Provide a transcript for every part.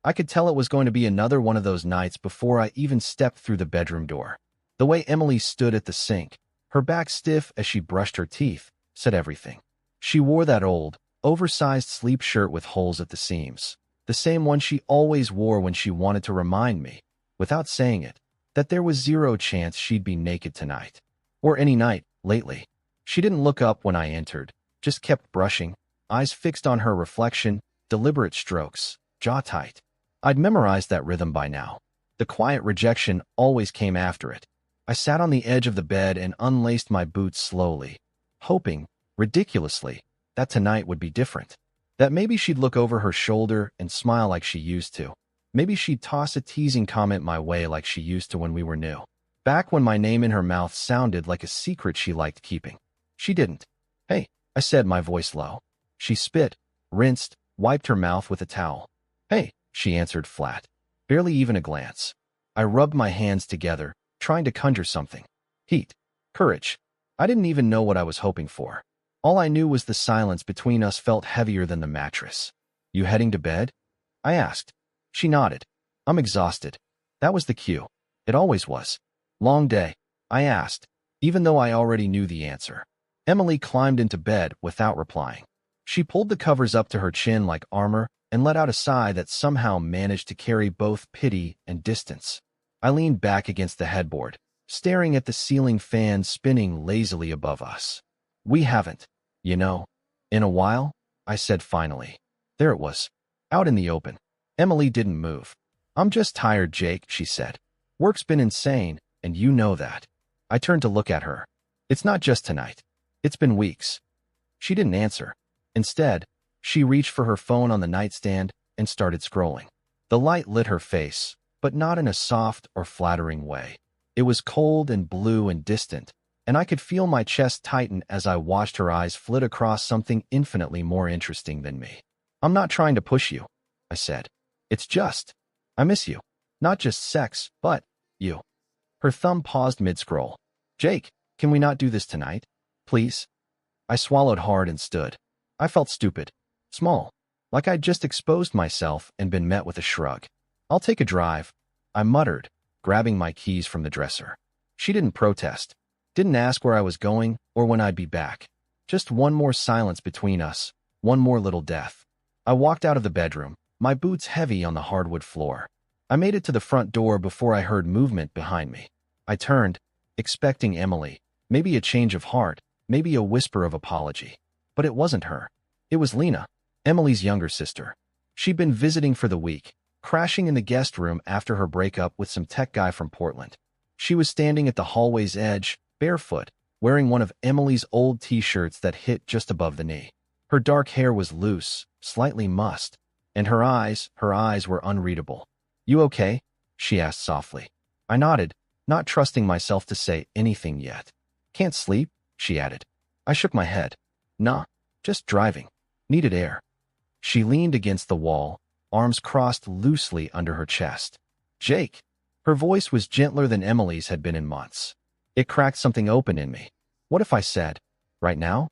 I could tell it was going to be another one of those nights before I even stepped through the bedroom door. The way Emily stood at the sink, her back stiff as she brushed her teeth, said everything. She wore that old, oversized sleep shirt with holes at the seams, the same one she always wore when she wanted to remind me, without saying it, that there was zero chance she'd be naked tonight. Or any night, lately. She didn't look up when I entered, just kept brushing, eyes fixed on her reflection, deliberate strokes, jaw tight. I'd memorized that rhythm by now. The quiet rejection always came after it. I sat on the edge of the bed and unlaced my boots slowly, hoping, ridiculously, that tonight would be different. That maybe she'd look over her shoulder and smile like she used to. Maybe she'd toss a teasing comment my way like she used to when we were new. Back when my name in her mouth sounded like a secret she liked keeping. She didn't. "Hey," I said, my voice low. She spit, rinsed, wiped her mouth with a towel. "Hey," she answered flat. Barely even a glance. I rubbed my hands together, trying to conjure something. Heat. Courage. I didn't even know what I was hoping for. All I knew was the silence between us felt heavier than the mattress. "You heading to bed?" I asked. She nodded. "I'm exhausted." That was the cue. It always was. "Long day?" I asked, even though I already knew the answer. Emily climbed into bed without replying. She pulled the covers up to her chin like armor and let out a sigh that somehow managed to carry both pity and distance. I leaned back against the headboard, staring at the ceiling fan spinning lazily above us. "We haven't, you know, in a while," I said finally. There it was, out in the open. Emily didn't move. "I'm just tired, Jake," she said. "Work's been insane, and you know that." I turned to look at her. "It's not just tonight. It's been weeks." She didn't answer. Instead, she reached for her phone on the nightstand and started scrolling. The light lit her face, but not in a soft or flattering way. It was cold and blue and distant, and I could feel my chest tighten as I watched her eyes flit across something infinitely more interesting than me. "I'm not trying to push you," I said. "It's just, I miss you. Not just sex, but you." Her thumb paused mid-scroll. "Jake, can we not do this tonight? Please?" I swallowed hard and stood. I felt stupid. Small. Like I'd just exposed myself and been met with a shrug. "I'll take a drive," I muttered, grabbing my keys from the dresser. She didn't protest. Didn't ask where I was going or when I'd be back. Just one more silence between us. One more little death. I walked out of the bedroom, my boots heavy on the hardwood floor. I made it to the front door before I heard movement behind me. I turned, expecting Emily, maybe a change of heart, maybe a whisper of apology. But it wasn't her. It was Lena, Emily's younger sister. She'd been visiting for the week, crashing in the guest room after her breakup with some tech guy from Portland. She was standing at the hallway's edge, barefoot, wearing one of Emily's old t-shirts that hit just above the knee. Her dark hair was loose, slightly mussed, and her eyes were unreadable. "You okay?" she asked softly. I nodded, not trusting myself to say anything yet. "Can't sleep?" she added. I shook my head. "Nah, just driving. Needed air." She leaned against the wall, arms crossed loosely under her chest. "Jake." Her voice was gentler than Emily's had been in months. It cracked something open in me. What if I said, "Right now"?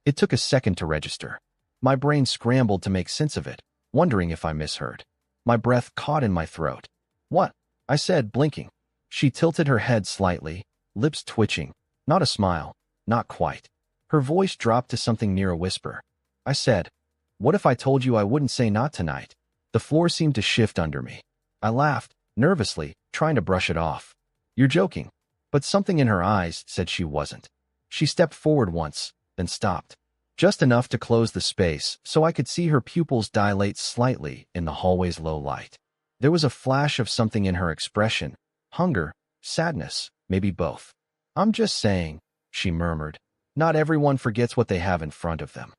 It took a second to register. My brain scrambled to make sense of it, wondering if I misheard. My breath caught in my throat. "What?" I said, blinking. She tilted her head slightly, lips twitching. Not a smile. Not quite. Her voice dropped to something near a whisper. I said, "What if I told you I wouldn't say not tonight?" The floor seemed to shift under me. I laughed, nervously, trying to brush it off. "You're joking." But something in her eyes said she wasn't. She stepped forward once, then stopped. Just enough to close the space so I could see her pupils dilate slightly in the hallway's low light. There was a flash of something in her expression. Hunger, sadness, maybe both. "I'm just saying," she murmured. "Not everyone forgets what they have in front of them."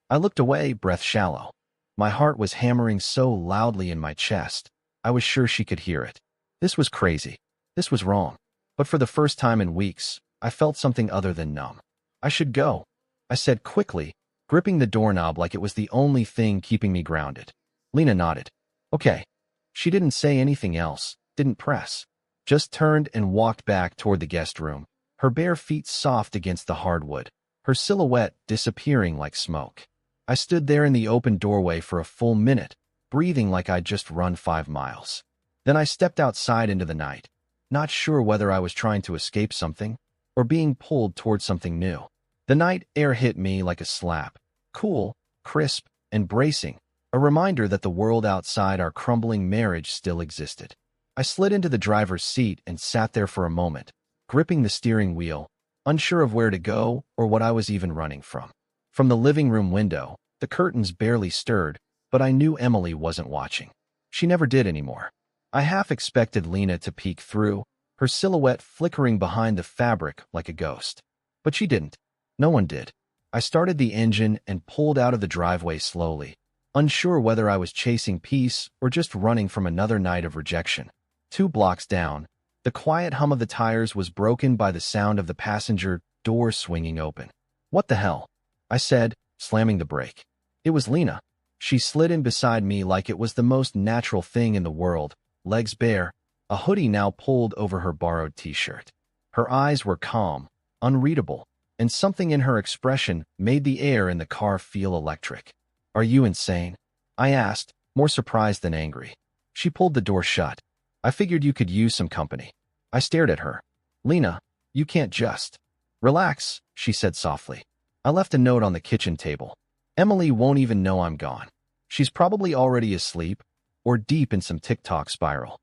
I looked away, breath shallow. My heart was hammering so loudly in my chest, I was sure she could hear it. This was crazy. This was wrong. But for the first time in weeks, I felt something other than numb. "I should go," I said quickly, gripping the doorknob like it was the only thing keeping me grounded. Lena nodded. "Okay." She didn't say anything else, didn't press. Just turned and walked back toward the guest room, her bare feet soft against the hardwood, her silhouette disappearing like smoke. I stood there in the open doorway for a full minute, breathing like I'd just run 5 miles. Then I stepped outside into the night, not sure whether I was trying to escape something or being pulled towards something new. The night air hit me like a slap, cool, crisp, and bracing, a reminder that the world outside our crumbling marriage still existed. I slid into the driver's seat and sat there for a moment, gripping the steering wheel, unsure of where to go or what I was even running from. From the living room window, the curtains barely stirred, but I knew Emily wasn't watching. She never did anymore. I half expected Lena to peek through, her silhouette flickering behind the fabric like a ghost. But she didn't. No one did. I started the engine and pulled out of the driveway slowly, unsure whether I was chasing peace or just running from another night of rejection. 2 blocks down, the quiet hum of the tires was broken by the sound of the passenger door swinging open. "What the hell?" I said, slamming the brake. It was Lena. She slid in beside me like it was the most natural thing in the world, legs bare, a hoodie now pulled over her borrowed t-shirt. Her eyes were calm, unreadable, and something in her expression made the air in the car feel electric. "Are you insane?" I asked, more surprised than angry. She pulled the door shut. "I figured you could use some company." I stared at her. "Lena, you can't just." "Relax," she said softly. I left a note on the kitchen table. "Emily won't even know I'm gone. She's probably already asleep or deep in some TikTok spiral."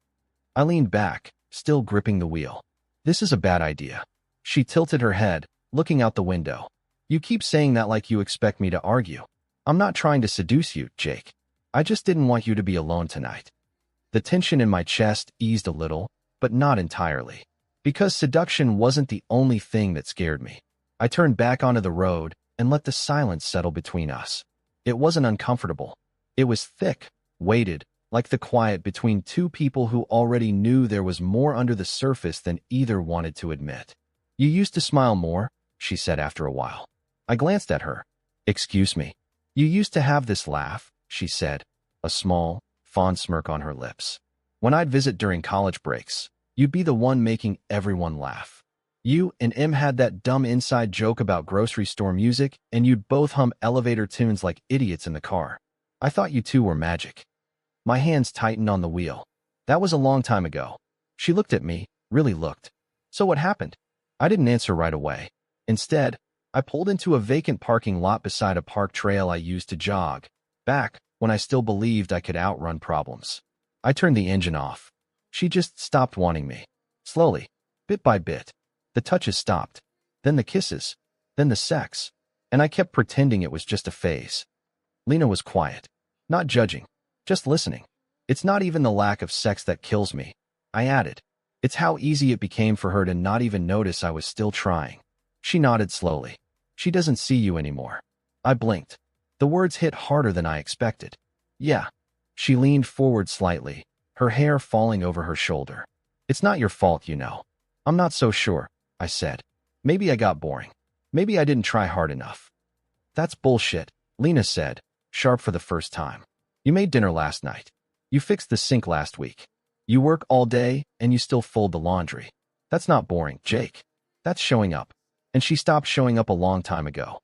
I leaned back, still gripping the wheel. "This is a bad idea." She tilted her head, looking out the window. "You keep saying that like you expect me to argue. I'm not trying to seduce you, Jake. I just didn't want you to be alone tonight." The tension in my chest eased a little, but not entirely. Because seduction wasn't the only thing that scared me. I turned back onto the road and let the silence settle between us. It wasn't uncomfortable. It was thick, weighted, like the quiet between 2 people who already knew there was more under the surface than either wanted to admit. "You used to smile more," she said after a while. I glanced at her. "Excuse me." "You used to have this laugh," she said, a small, fond smirk on her lips. "When I'd visit during college breaks, you'd be the one making everyone laugh. You and Em had that dumb inside joke about grocery store music, and you'd both hum elevator tunes like idiots in the car. I thought you two were magic." My hands tightened on the wheel. "That was a long time ago." She looked at me, really looked. "So what happened?" I didn't answer right away. Instead, I pulled into a vacant parking lot beside a park trail I used to jog, back when I still believed I could outrun problems. I turned the engine off. She just stopped wanting me. Slowly, bit by bit. The touches stopped, then the kisses, then the sex, and I kept pretending it was just a phase. Lena was quiet, not judging, just listening. "It's not even the lack of sex that kills me," I added. "It's how easy it became for her to not even notice I was still trying." She nodded slowly. "She doesn't see you anymore." I blinked. The words hit harder than I expected. "Yeah." She leaned forward slightly, her hair falling over her shoulder. "It's not your fault, you know." "I'm not so sure," I said. "Maybe I got boring. Maybe I didn't try hard enough." "That's bullshit," Lena said, sharp for the first time. "You made dinner last night. You fixed the sink last week. You work all day, and you still fold the laundry. That's not boring, Jake. That's showing up." And she stopped showing up a long time ago.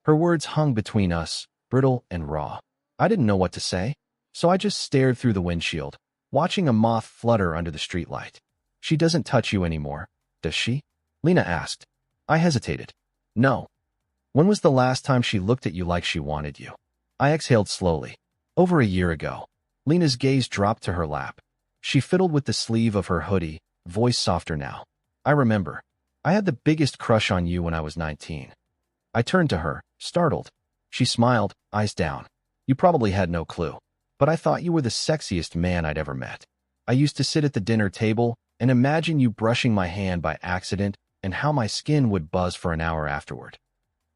Her words hung between us, brittle and raw. I didn't know what to say, so I just stared through the windshield, watching a moth flutter under the streetlight. "She doesn't touch you anymore, does she?" Lena asked. I hesitated. "No." "When was the last time she looked at you like she wanted you?" I exhaled slowly. "Over a year ago." Lena's gaze dropped to her lap. She fiddled with the sleeve of her hoodie, voice softer now. "I remember. I had the biggest crush on you when I was 19. I turned to her, startled. She smiled, eyes down. "You probably had no clue, but I thought you were the sexiest man I'd ever met. I used to sit at the dinner table and imagine you brushing my hand by accident and how my skin would buzz for an hour afterward."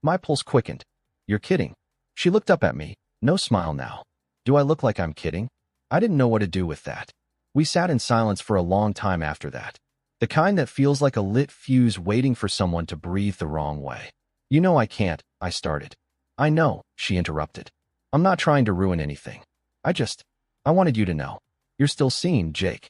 My pulse quickened. "You're kidding." She looked up at me, no smile now. "Do I look like I'm kidding?" I didn't know what to do with that. We sat in silence for a long time after that. The kind that feels like a lit fuse waiting for someone to breathe the wrong way. "You know I can't," I started. "I know," she interrupted. "I'm not trying to ruin anything. I wanted you to know. You're still seen, Jake."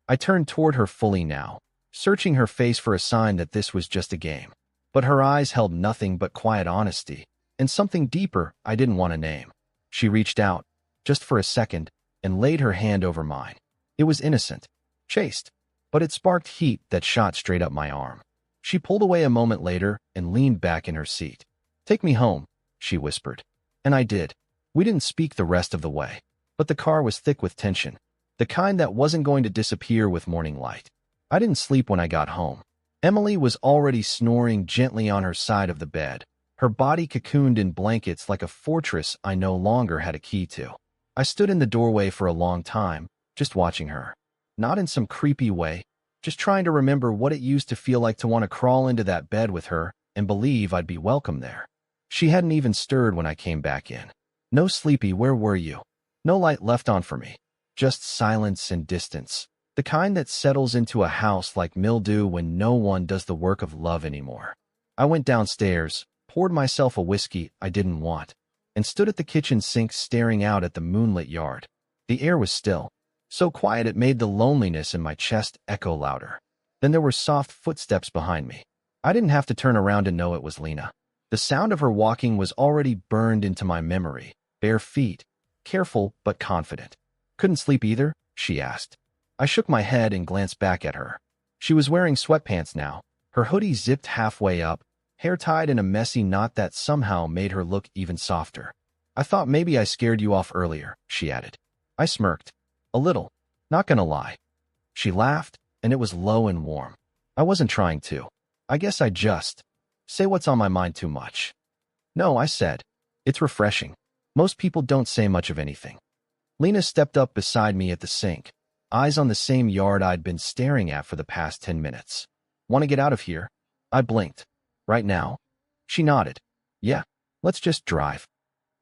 I turned toward her fully now, searching her face for a sign that this was just a game. But her eyes held nothing but quiet honesty, and something deeper I didn't want to name. She reached out, just for a second, and laid her hand over mine. It was innocent, chaste, but it sparked heat that shot straight up my arm. She pulled away a moment later and leaned back in her seat. "Take me home," she whispered. And I did. We didn't speak the rest of the way, but the car was thick with tension, the kind that wasn't going to disappear with morning light. I didn't sleep when I got home. Emily was already snoring gently on her side of the bed, her body cocooned in blankets like a fortress I no longer had a key to. I stood in the doorway for a long time, just watching her. Not in some creepy way, just trying to remember what it used to feel like to want to crawl into that bed with her and believe I'd be welcome there. She hadn't even stirred when I came back in. "No, Sleepy, where were you?" No light left on for me. Just silence and distance. The kind that settles into a house like mildew when no one does the work of love anymore. I went downstairs, poured myself a whiskey I didn't want, and stood at the kitchen sink staring out at the moonlit yard. The air was still, so quiet it made the loneliness in my chest echo louder. Then there were soft footsteps behind me. I didn't have to turn around to know it was Lena. The sound of her walking was already burned into my memory. Bare feet, careful but confident. "Couldn't sleep either?" she asked. I shook my head and glanced back at her. She was wearing sweatpants now, her hoodie zipped halfway up, hair tied in a messy knot that somehow made her look even softer. "I thought maybe I scared you off earlier," she added. I smirked. "A little. Not gonna lie." She laughed, and it was low and warm. I wasn't trying to. I guess I just say what's on my mind too much. "No," I said. "It's refreshing. Most people don't say much of anything." Lena stepped up beside me at the sink, eyes on the same yard I'd been staring at for the past 10 minutes. "Want to get out of here?" I blinked. "Right now?" She nodded. "Yeah, let's just drive."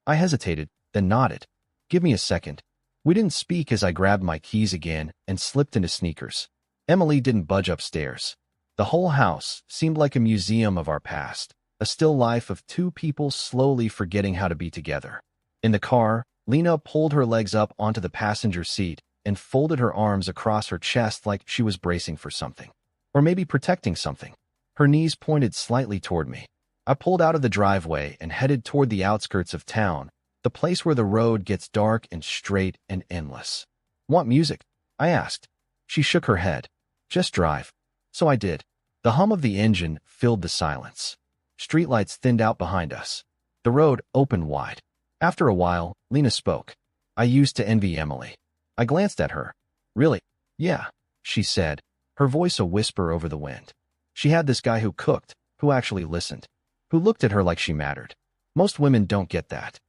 I hesitated, then nodded. "Give me a second." We didn't speak as I grabbed my keys again and slipped into sneakers. Emily didn't budge upstairs. The whole house seemed like a museum of our past, a still life of two people slowly forgetting how to be together. In the car, Lena pulled her legs up onto the passenger seat and folded her arms across her chest like she was bracing for something. Or maybe protecting something. Her knees pointed slightly toward me. I pulled out of the driveway and headed toward the outskirts of town, the place where the road gets dark and straight and endless. "Want music?" I asked. She shook her head. "Just drive." So I did. The hum of the engine filled the silence. Streetlights thinned out behind us. The road opened wide. After a while, Lena spoke. "I used to envy Emily." I glanced at her. "Really?" "Yeah," she said, her voice a whisper over the wind. She had this guy who cooked, who actually listened, who looked at her like she mattered. Most women don't get that.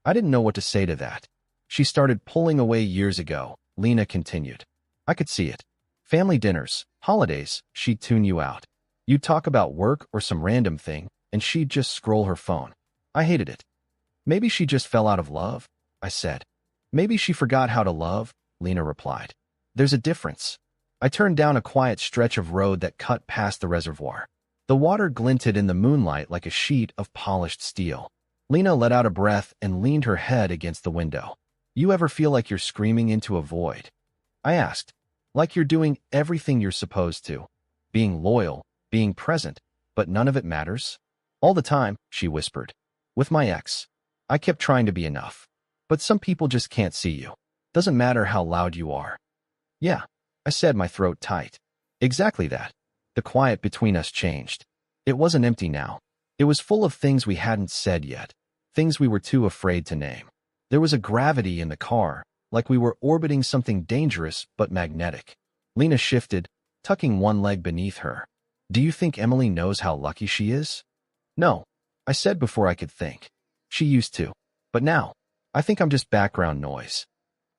I didn't know what to say to that. "She started pulling away years ago," Lena continued. "I could see it. Family dinners, holidays, she'd tune you out. You'd talk about work or some random thing, and she'd just scroll her phone. I hated it." "Maybe she just fell out of love," I said. "Maybe she forgot how to love," Lena replied. "There's a difference." I turned down a quiet stretch of road that cut past the reservoir. The water glinted in the moonlight like a sheet of polished steel. Lena let out a breath and leaned her head against the window. "You ever feel like you're screaming into a void?" I asked. "Like you're doing everything you're supposed to. Being loyal, being present, but none of it matters?" "All the time," she whispered. "With my ex. I kept trying to be enough. But some people just can't see you. Doesn't matter how loud you are." "Yeah," I said, my throat tight. "Exactly that." The quiet between us changed. It wasn't empty now. It was full of things we hadn't said yet, things we were too afraid to name. There was a gravity in the car, like we were orbiting something dangerous but magnetic. Lena shifted, tucking one leg beneath her. "Do you think Emily knows how lucky she is?" "No," I said before I could think. "She used to. But now, I think I'm just background noise."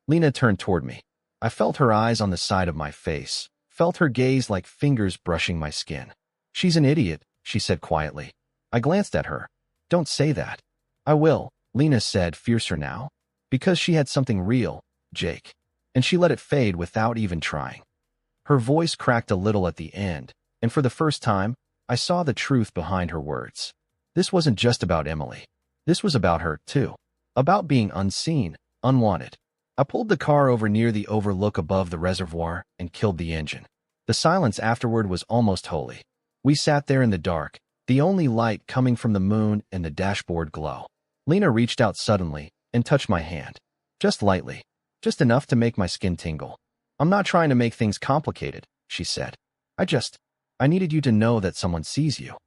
Lena turned toward me. I felt her eyes on the side of my face, felt her gaze like fingers brushing my skin. "She's an idiot," she said quietly. I glanced at her. "Don't say that." "I will," Lena said, fiercer now. "Because she had something real, Jake. And she let it fade without even trying." Her voice cracked a little at the end, and for the first time, I saw the truth behind her words. This wasn't just about Emily. This was about her, too. About being unseen, unwanted. I pulled the car over near the overlook above the reservoir and killed the engine. The silence afterward was almost holy. We sat there in the dark, the only light coming from the moon and the dashboard glow. Lena reached out suddenly and touched my hand. Just lightly. Just enough to make my skin tingle. I'm not trying to make things complicated, she said. I needed you to know that someone sees you.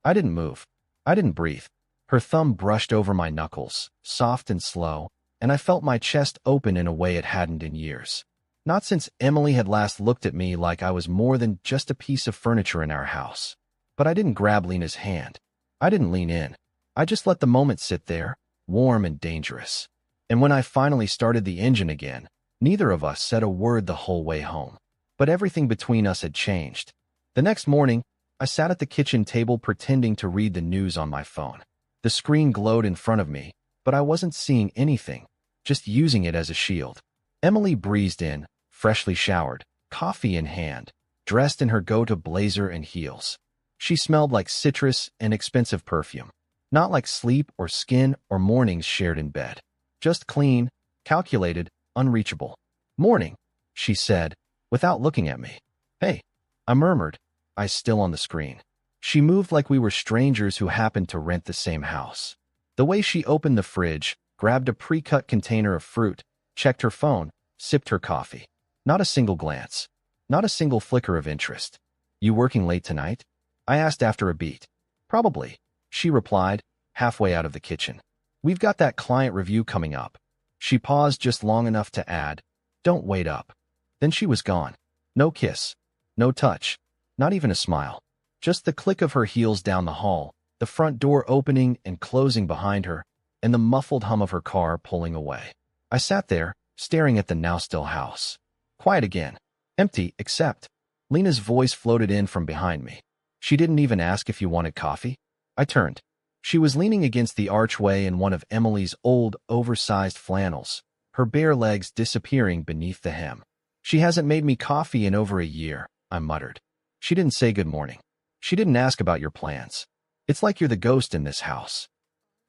I didn't move. I didn't breathe. Her thumb brushed over my knuckles, soft and slow, and I felt my chest open in a way it hadn't in years. Not since Emily had last looked at me like I was more than just a piece of furniture in our house. But I didn't grab Lena's hand. I didn't lean in. I just let the moment sit there, warm and dangerous. And when I finally started the engine again, neither of us said a word the whole way home. But everything between us had changed. The next morning, I sat at the kitchen table pretending to read the news on my phone. The screen glowed in front of me, but I wasn't seeing anything, just using it as a shield. Emily breezed in, freshly showered, coffee in hand, dressed in her go-to blazer and heels. She smelled like citrus and expensive perfume, not like sleep or skin or mornings shared in bed. Just clean, calculated, unreachable. "Morning," she said, without looking at me. "Hey," I murmured, eyes still on the screen. She moved like we were strangers who happened to rent the same house. The way she opened the fridge, grabbed a pre-cut container of fruit, checked her phone, sipped her coffee. Not a single glance. Not a single flicker of interest. "You working late tonight?" I asked after a beat. "Probably," she replied, halfway out of the kitchen. "We've got that client review coming up." She paused just long enough to add, "Don't wait up." Then she was gone. No kiss. No touch. Not even a smile. Just the click of her heels down the hall, the front door opening and closing behind her, and the muffled hum of her car pulling away. I sat there, staring at the now-still house. Quiet again. Empty, except Lena's voice floated in from behind me. She didn't even ask if you wanted coffee. I turned. She was leaning against the archway in one of Emily's old, oversized flannels, her bare legs disappearing beneath the hem. "She hasn't made me coffee in over a year," I muttered. She didn't say good morning. She didn't ask about your plans. "It's like you're the ghost in this house."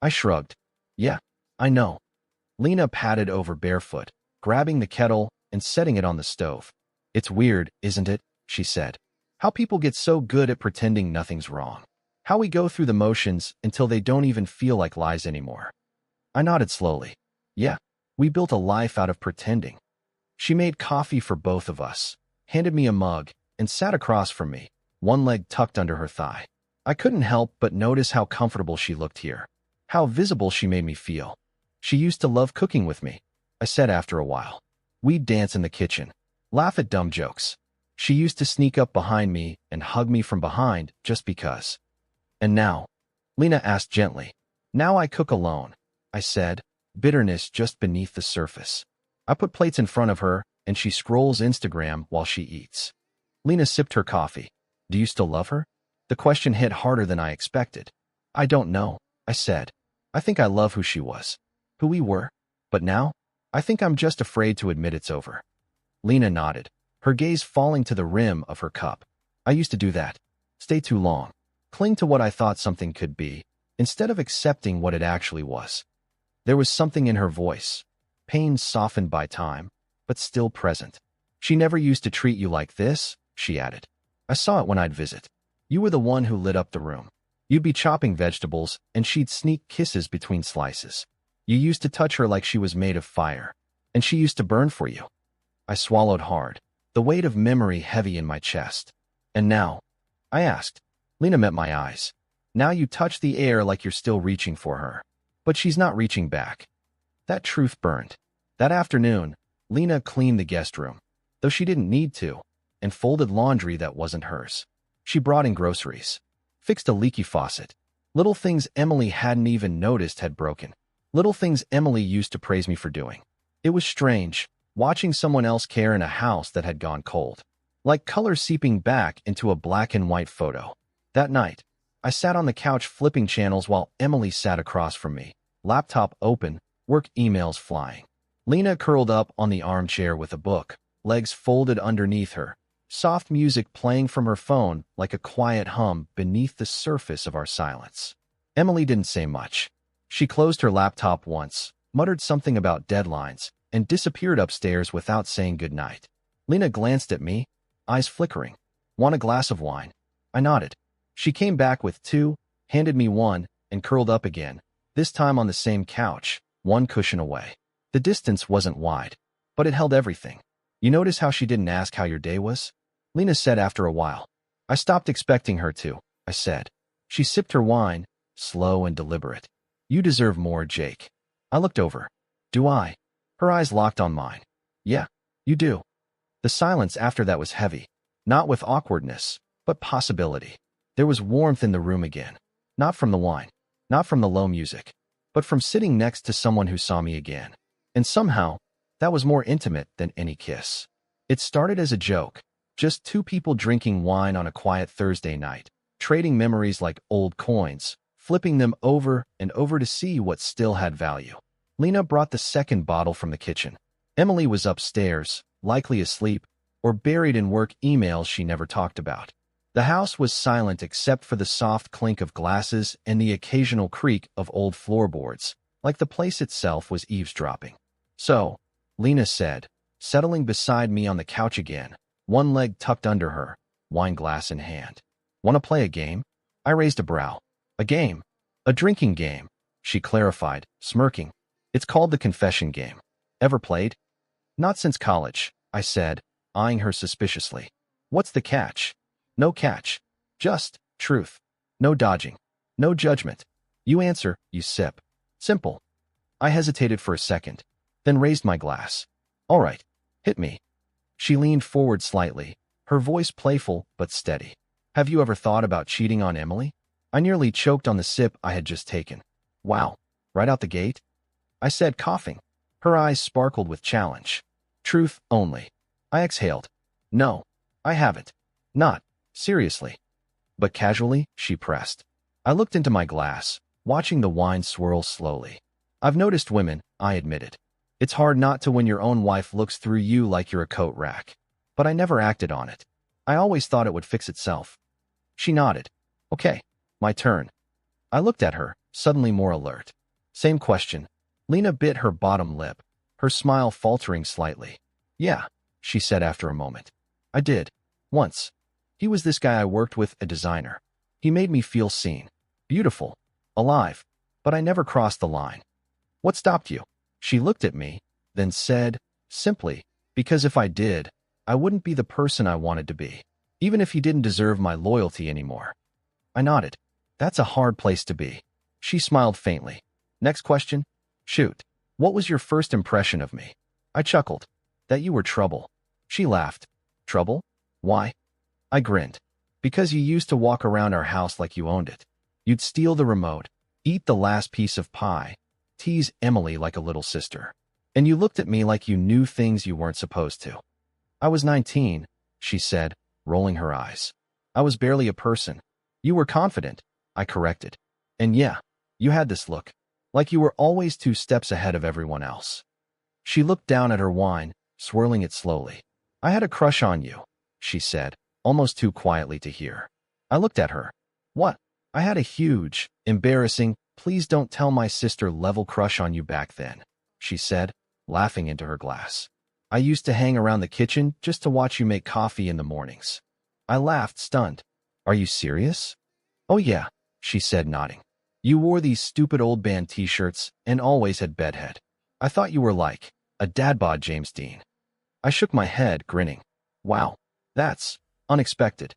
I shrugged. "Yeah, I know." Lena padded over barefoot, grabbing the kettle and setting it on the stove. "It's weird, isn't it?" she said. "How people get so good at pretending nothing's wrong. How we go through the motions until they don't even feel like lies anymore." I nodded slowly. "Yeah, we built a life out of pretending." She made coffee for both of us, handed me a mug, and sat across from me, one leg tucked under her thigh. I couldn't help but notice how comfortable she looked here, how visible she made me feel. "She used to love cooking with me," I said after a while. "We'd dance in the kitchen, laugh at dumb jokes. She used to sneak up behind me and hug me from behind just because." "And now?" Lena asked gently. "Now I cook alone," I said, bitterness just beneath the surface. I put plates in front of her, and she scrolls Instagram while she eats. Lena sipped her coffee. "Do you still love her?" The question hit harder than I expected. "I don't know," I said. "I think I love who she was, who we were. But now, I think I'm just afraid to admit it's over." Lena nodded, her gaze falling to the rim of her cup. "I used to do that. Stay too long. Cling to what I thought something could be, instead of accepting what it actually was." There was something in her voice, pain softened by time, but still present. "She never used to treat you like this," she added. "I saw it when I'd visit. You were the one who lit up the room. You'd be chopping vegetables, and she'd sneak kisses between slices. You used to touch her like she was made of fire, and she used to burn for you." I swallowed hard, the weight of memory heavy in my chest. "And now?" I asked. Lena met my eyes. "Now you touch the air like you're still reaching for her. But she's not reaching back." That truth burned. That afternoon, Lena cleaned the guest room, though she didn't need to, and folded laundry that wasn't hers. She brought in groceries, fixed a leaky faucet. Little things Emily hadn't even noticed had broken. Little things Emily used to praise me for doing. It was strange, watching someone else care in a house that had gone cold. Like color seeping back into a black and white photo. That night, I sat on the couch flipping channels while Emily sat across from me, laptop open, work emails flying. Lena curled up on the armchair with a book, legs folded underneath her, soft music playing from her phone like a quiet hum beneath the surface of our silence. Emily didn't say much. She closed her laptop once, muttered something about deadlines, and disappeared upstairs without saying goodnight. Lena glanced at me, eyes flickering. "Want a glass of wine?" I nodded. She came back with two, handed me one, and curled up again, this time on the same couch, one cushion away. The distance wasn't wide. but it held everything. You notice how she didn't ask how your day was? Lena said after a while. I stopped expecting her to, I said. She sipped her wine, slow and deliberate. You deserve more, Jake. I looked over. Do I? Her eyes locked on mine. Yeah, you do. The silence after that was heavy, not with awkwardness, but possibility. There was warmth in the room again, not from the wine, not from the low music, but from sitting next to someone who saw me again. And somehow, that was more intimate than any kiss. It started as a joke, just two people drinking wine on a quiet Thursday night, trading memories like old coins, flipping them over and over to see what still had value. Lena brought the second bottle from the kitchen. Emily was upstairs, likely asleep, or buried in work emails she never talked about. The house was silent except for the soft clink of glasses and the occasional creak of old floorboards, like the place itself was eavesdropping. So, Lena said, settling beside me on the couch again, one leg tucked under her, wine glass in hand. Want to play a game? I raised a brow. A game? A drinking game, she clarified, smirking. It's called the confession game. Ever played? Not since college, I said, eyeing her suspiciously. What's the catch? No catch. Just truth. No dodging. No judgment. You answer, you sip. Simple. I hesitated for a second, then raised my glass. All right, hit me. She leaned forward slightly, her voice playful but steady. Have you ever thought about cheating on Emily? I nearly choked on the sip I had just taken. Wow, right out the gate? I said, coughing. Her eyes sparkled with challenge. Truth only. I exhaled. No, I haven't. Not, seriously. But casually, she pressed. I looked into my glass, watching the wine swirl slowly. I've noticed women, I admitted. It's hard not to when your own wife looks through you like you're a coat rack. But I never acted on it. I always thought it would fix itself. She nodded. Okay, my turn. I looked at her, suddenly more alert. Same question. Lena bit her bottom lip, her smile faltering slightly. Yeah, she said after a moment. I did. Once. He was this guy I worked with, a designer. He made me feel seen, beautiful, alive, but I never crossed the line. What stopped you? She looked at me, then said, simply, because if I did, I wouldn't be the person I wanted to be, even if he didn't deserve my loyalty anymore. I nodded. That's a hard place to be. She smiled faintly. Next question? Shoot. What was your first impression of me? I chuckled. That you were trouble. She laughed. Trouble? Why? I grinned. Because you used to walk around our house like you owned it. You'd steal the remote, eat the last piece of pie, tease Emily like a little sister. And you looked at me like you knew things you weren't supposed to. I was 19, she said, rolling her eyes. I was barely a person. You were confident, I corrected. And yeah, you had this look, like you were always 2 steps ahead of everyone else. She looked down at her wine, swirling it slowly. I had a crush on you, she said, almost too quietly to hear. I looked at her. What? I had a huge, embarrassing, please don't tell my sister level crush on you back then, she said, laughing into her glass. I used to hang around the kitchen just to watch you make coffee in the mornings. I laughed, stunned. Are you serious? Oh yeah, she said, nodding. You wore these stupid old band t-shirts and always had bedhead. I thought you were like a dad bod James Dean. I shook my head, grinning. Wow, that's unexpected.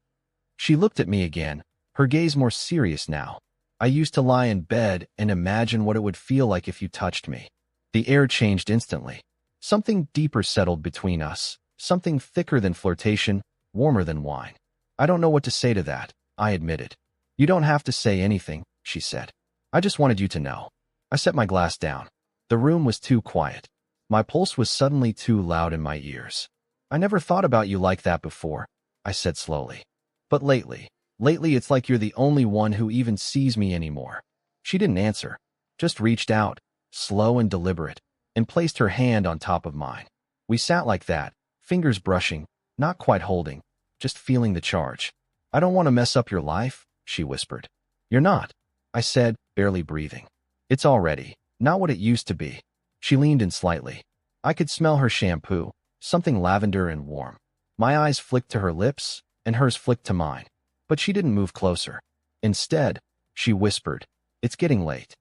She looked at me again, her gaze more serious now. I used to lie in bed and imagine what it would feel like if you touched me. The air changed instantly. Something deeper settled between us, something thicker than flirtation, warmer than wine. I don't know what to say to that, I admitted. You don't have to say anything, she said. I just wanted you to know. I set my glass down. The room was too quiet. My pulse was suddenly too loud in my ears. I never thought about you like that before, I said slowly. But lately it's like you're the only one who even sees me anymore. She didn't answer, just reached out, slow and deliberate, and placed her hand on top of mine. We sat like that, fingers brushing, not quite holding, just feeling the charge. I don't want to mess up your life, she whispered. You're not, I said, barely breathing. It's already not what it used to be. She leaned in slightly. I could smell her shampoo, something lavender and warm. My eyes flicked to her lips, and hers flicked to mine. But she didn't move closer. Instead, she whispered, It's getting late.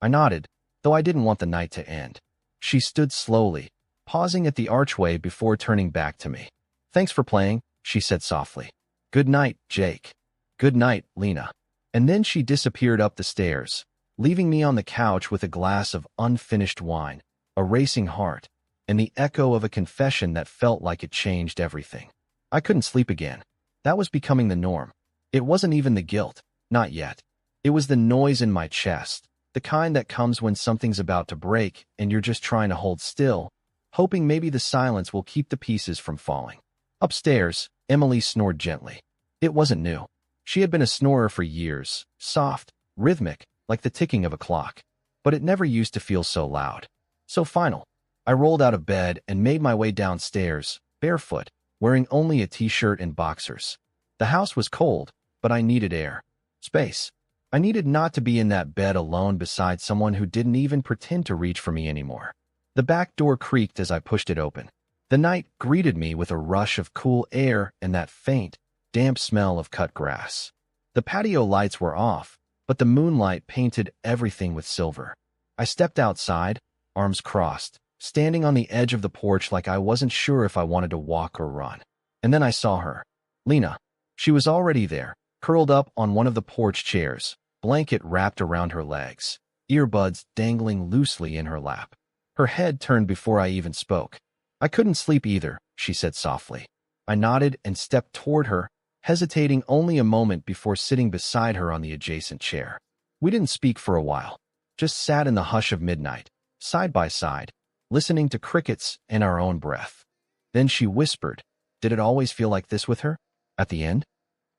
I nodded, though I didn't want the night to end. She stood slowly, pausing at the archway before turning back to me. "Thanks for playing," she said softly. "Good night, Jake." "Good night, Lena." And then she disappeared up the stairs, leaving me on the couch with a glass of unfinished wine, a racing heart, and the echo of a confession that felt like it changed everything. I couldn't sleep again. That was becoming the norm. It wasn't even the guilt, not yet. It was the noise in my chest, the kind that comes when something's about to break and you're just trying to hold still, hoping maybe the silence will keep the pieces from falling. Upstairs, Emily snored gently. It wasn't new. She had been a snorer for years, soft, rhythmic, like the ticking of a clock. But it never used to feel so loud. So final. I rolled out of bed and made my way downstairs, barefoot, wearing only a t-shirt and boxers. The house was cold, but I needed air. Space. I needed not to be in that bed alone beside someone who didn't even pretend to reach for me anymore. The back door creaked as I pushed it open. The night greeted me with a rush of cool air and that faint, damp smell of cut grass. The patio lights were off, but the moonlight painted everything with silver. I stepped outside, arms crossed, standing on the edge of the porch like I wasn't sure if I wanted to walk or run. And then I saw her. Lena. She was already there, curled up on one of the porch chairs, blanket wrapped around her legs, earbuds dangling loosely in her lap. Her head turned before I even spoke. "I couldn't sleep either," she said softly. I nodded and stepped toward her, hesitating only a moment before sitting beside her on the adjacent chair. We didn't speak for a while, just sat in the hush of midnight, side by side, listening to crickets and our own breath. Then she whispered, "Did it always feel like this with her? At the end?"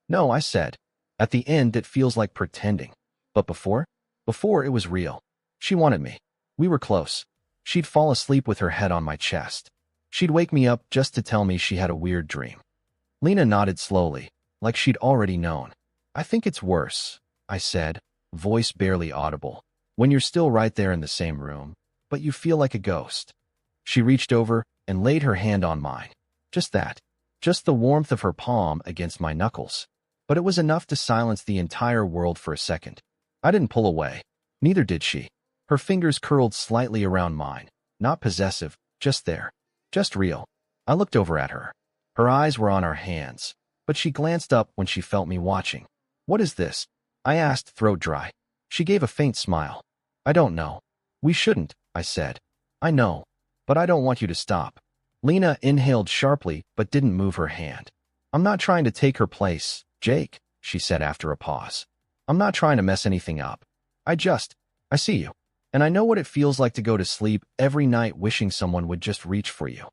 "No," I said. "At the end it feels like pretending. But before? Before it was real. She wanted me. We were close. She'd fall asleep with her head on my chest. She'd wake me up just to tell me she had a weird dream." Lena nodded slowly, like she'd already known. "I think it's worse," I said, voice barely audible, "when you're still right there in the same room, but you feel like a ghost." She reached over and laid her hand on mine. Just that. Just the warmth of her palm against my knuckles. But it was enough to silence the entire world for a second. I didn't pull away. Neither did she. Her fingers curled slightly around mine. Not possessive, just there. Just real. I looked over at her. Her eyes were on our hands, but she glanced up when she felt me watching. "What is this?" I asked, throat dry. She gave a faint smile. "I don't know. We shouldn't," I said. "I know, but I don't want you to stop." Lena inhaled sharply but didn't move her hand. "I'm not trying to take her place, Jake," she said after a pause. "I'm not trying to mess anything up. I see you. And I know what it feels like to go to sleep every night wishing someone would just reach for you."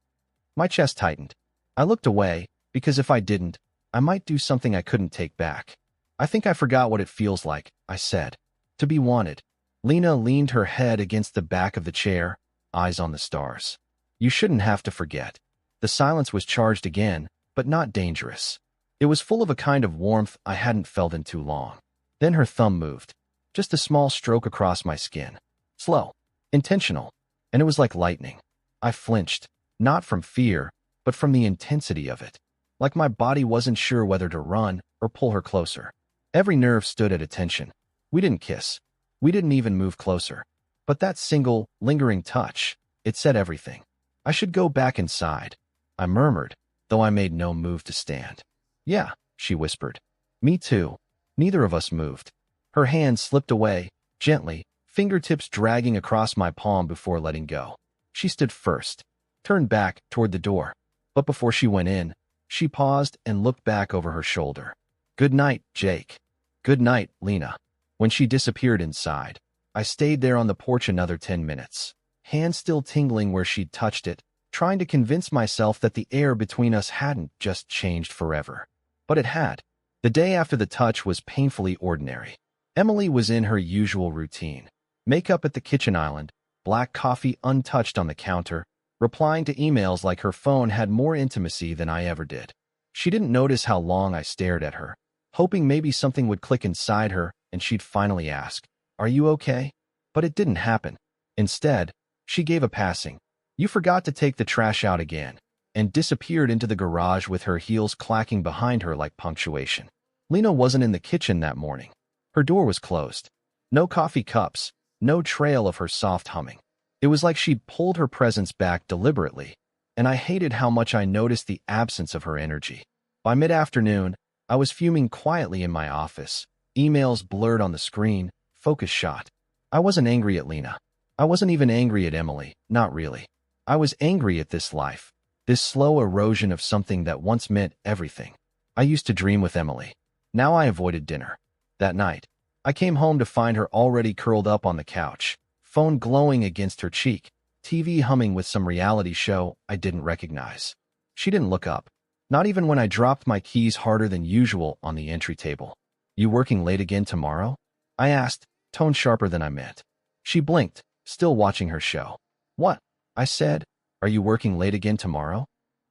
My chest tightened. I looked away, because if I didn't, I might do something I couldn't take back. "I think I forgot what it feels like," I said. "To be wanted." Lena leaned her head against the back of the chair, eyes on the stars. "You shouldn't have to forget." The silence was charged again, but not dangerous. It was full of a kind of warmth I hadn't felt in too long. Then her thumb moved. Just a small stroke across my skin. Slow. Intentional. And it was like lightning. I flinched, not from fear, but from the intensity of it. Like my body wasn't sure whether to run or pull her closer. Every nerve stood at attention. We didn't kiss. We didn't even move closer. But that single, lingering touch, it said everything. I should go back inside, I murmured, though I made no move to stand. "Yeah," she whispered. "Me too." Neither of us moved. Her hand slipped away, gently, fingertips dragging across my palm before letting go. She stood first, turned back toward the door. But before she went in, she paused and looked back over her shoulder. "Good night, Jake." "Good night, Lena." When she disappeared inside, I stayed there on the porch another 10 minutes. Hand still tingling where she'd touched it, trying to convince myself that the air between us hadn't just changed forever. But it had. The day after the touch was painfully ordinary. Emily was in her usual routine. Makeup at the kitchen island, black coffee untouched on the counter, replying to emails like her phone had more intimacy than I ever did. She didn't notice how long I stared at her, hoping maybe something would click inside her and she'd finally ask, "Are you okay?" But it didn't happen. Instead, she gave a passing, "You forgot to take the trash out again," and disappeared into the garage with her heels clacking behind her like punctuation. Lena wasn't in the kitchen that morning. Her door was closed. No coffee cups, no trail of her soft humming. It was like she'd pulled her presence back deliberately, and I hated how much I noticed the absence of her energy. By mid-afternoon, I was fuming quietly in my office, emails blurred on the screen, focus shot. I wasn't angry at Lena. I wasn't even angry at Emily, not really. I was angry at this life, this slow erosion of something that once meant everything. I used to dream with Emily. Now I avoided dinner. That night, I came home to find her already curled up on the couch, phone glowing against her cheek, TV humming with some reality show I didn't recognize. She didn't look up, not even when I dropped my keys harder than usual on the entry table. "You working late again tomorrow?" I asked, tone sharper than I meant. She blinked, still watching her show. "What?" I said. "Are you working late again tomorrow?"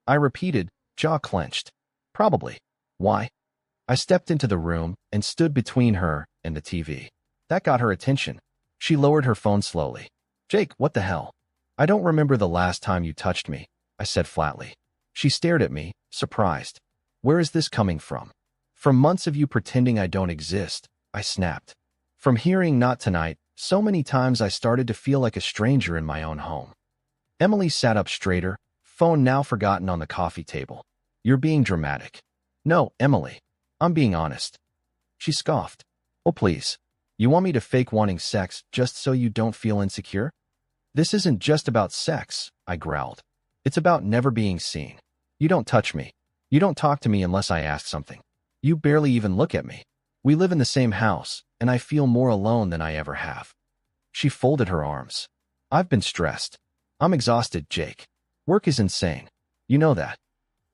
I repeated, jaw clenched. "Probably." "Why?" I stepped into the room and stood between her and the TV. That got her attention. She lowered her phone slowly. "Jake, what the hell?" "I don't remember the last time you touched me," I said flatly. She stared at me, surprised. "Where is this coming from?" "From months of you pretending I don't exist," I snapped. "From hearing 'not tonight' so many times I started to feel like a stranger in my own home." Emily sat up straighter, phone now forgotten on the coffee table. "You're being dramatic." "No, Emily. I'm being honest." She scoffed. "Oh, please. You want me to fake wanting sex just so you don't feel insecure?" "This isn't just about sex," I growled. "It's about never being seen. You don't touch me. You don't talk to me unless I ask something. You barely even look at me. We live in the same house, and I feel more alone than I ever have." She folded her arms. "I've been stressed. I'm exhausted, Jake. Work is insane. You know that.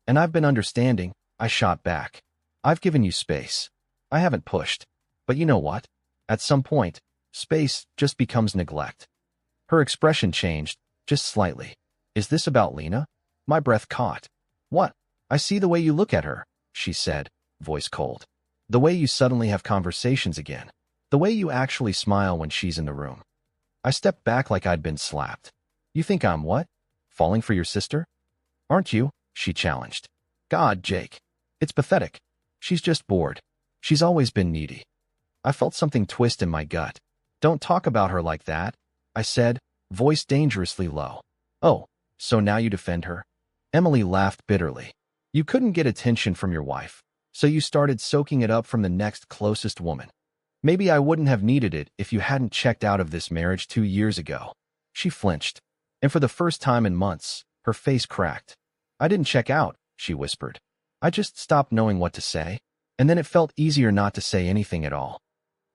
And I've been understanding," I shot back. "I've given you space. I haven't pushed. But you know what? At some point, space just becomes neglect." Her expression changed, just slightly. "Is this about Lena?" My breath caught. "What?" "I see the way you look at her," she said, voice cold. "The way you suddenly have conversations again. The way you actually smile when she's in the room." I stepped back like I'd been slapped. "You think I'm what? Falling for your sister?" "Aren't you?" she challenged. "God, Jake. It's pathetic. She's just bored. She's always been needy." I felt something twist in my gut. "Don't talk about her like that," I said, voice dangerously low. "Oh, so now you defend her?" Emily laughed bitterly. "You couldn't get attention from your wife, so you started soaking it up from the next closest woman. Maybe I wouldn't have needed it if you hadn't checked out of this marriage 2 years ago." She flinched, and for the first time in months, her face cracked. "I didn't check out," she whispered. "I just stopped knowing what to say, and then it felt easier not to say anything at all."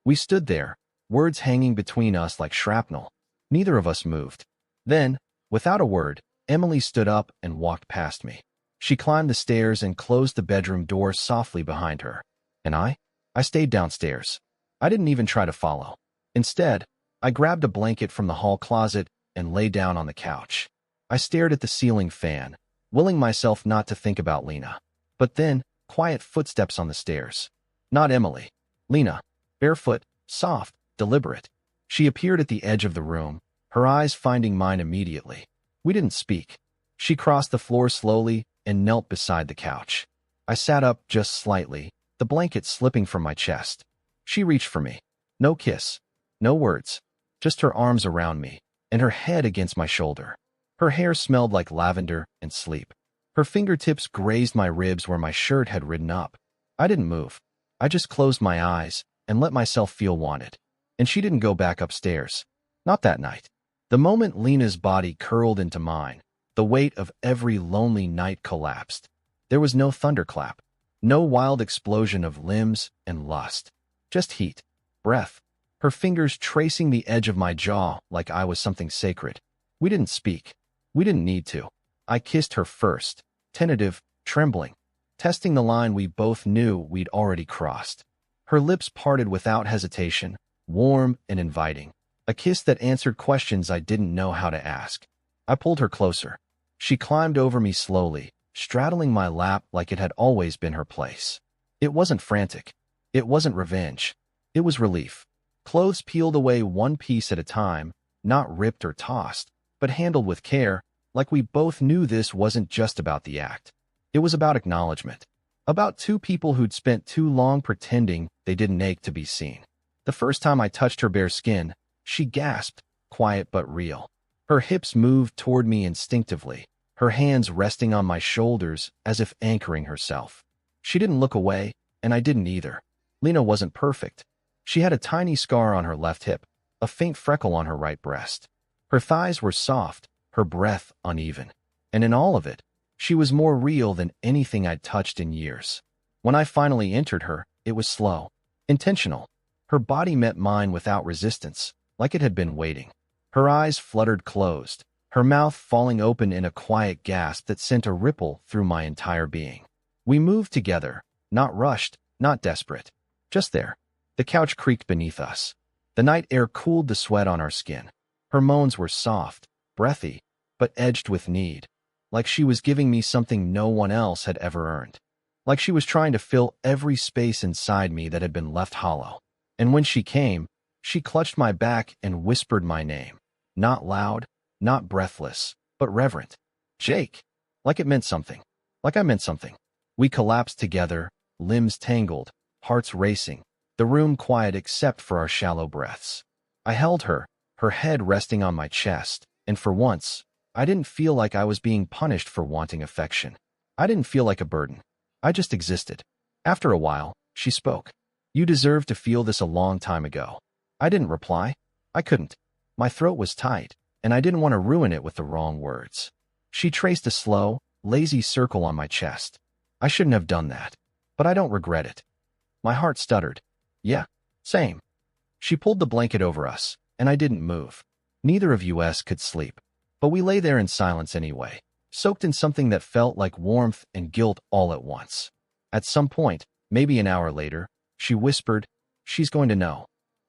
We stood there, words hanging between us like shrapnel. Neither of us moved. Then, without a word, Emily stood up and walked past me. She climbed the stairs and closed the bedroom door softly behind her. And I stayed downstairs. I didn't even try to follow. Instead, I grabbed a blanket from the hall closet and lay down on the couch. I stared at the ceiling fan, willing myself not to think about Lena. But then, quiet footsteps on the stairs. Not Emily. Lena. Barefoot, soft, deliberate. She appeared at the edge of the room, her eyes finding mine immediately. We didn't speak. She crossed the floor slowly and knelt beside the couch. I sat up just slightly, the blanket slipping from my chest. She reached for me. No kiss. No words. Just her arms around me, and her head against my shoulder. Her hair smelled like lavender and sleep. Her fingertips grazed my ribs where my shirt had ridden up. I didn't move. I just closed my eyes and let myself feel wanted. And she didn't go back upstairs. Not that night. The moment Lena's body curled into mine, the weight of every lonely night collapsed. There was no thunderclap, no wild explosion of limbs and lust. Just heat, breath, her fingers tracing the edge of my jaw like I was something sacred. We didn't speak. We didn't need to. I kissed her first, tentative, trembling, testing the line we both knew we'd already crossed. Her lips parted without hesitation, warm and inviting, a kiss that answered questions I didn't know how to ask. I pulled her closer. She climbed over me slowly, straddling my lap like it had always been her place. It wasn't frantic. It wasn't revenge. It was relief. Clothes peeled away one piece at a time, not ripped or tossed, but handled with care, like we both knew this wasn't just about the act. It was about acknowledgement. About two people who'd spent too long pretending they didn't ache to be seen. The first time I touched her bare skin, she gasped, quiet but real. Her hips moved toward me instinctively, her hands resting on my shoulders as if anchoring herself. She didn't look away, and I didn't either. Lena wasn't perfect. She had a tiny scar on her left hip, a faint freckle on her right breast. Her thighs were soft, her breath uneven. And in all of it, she was more real than anything I'd touched in years. When I finally entered her, it was slow, intentional. Her body met mine without resistance, like it had been waiting. Her eyes fluttered closed, her mouth falling open in a quiet gasp that sent a ripple through my entire being. We moved together, not rushed, not desperate. Just there. The couch creaked beneath us. The night air cooled the sweat on our skin. Her moans were soft, breathy, but edged with need, like she was giving me something no one else had ever earned. Like she was trying to fill every space inside me that had been left hollow. And when she came, she clutched my back and whispered my name. Not loud, not breathless, but reverent. Jake. Like it meant something. Like I meant something. We collapsed together, limbs tangled, hearts racing, the room quiet except for our shallow breaths. I held her, her head resting on my chest, and for once, I didn't feel like I was being punished for wanting affection. I didn't feel like a burden. I just existed. After a while, she spoke. You deserved to feel this a long time ago. I didn't reply. I couldn't. My throat was tight, and I didn't want to ruin it with the wrong words. She traced a slow, lazy circle on my chest. I shouldn't have done that, but I don't regret it. My heart stuttered. Yeah, same. She pulled the blanket over us, and I didn't move. Neither of us could sleep, but we lay there in silence anyway, soaked in something that felt like warmth and guilt all at once. At some point, maybe an hour later, she whispered, "She's going to know."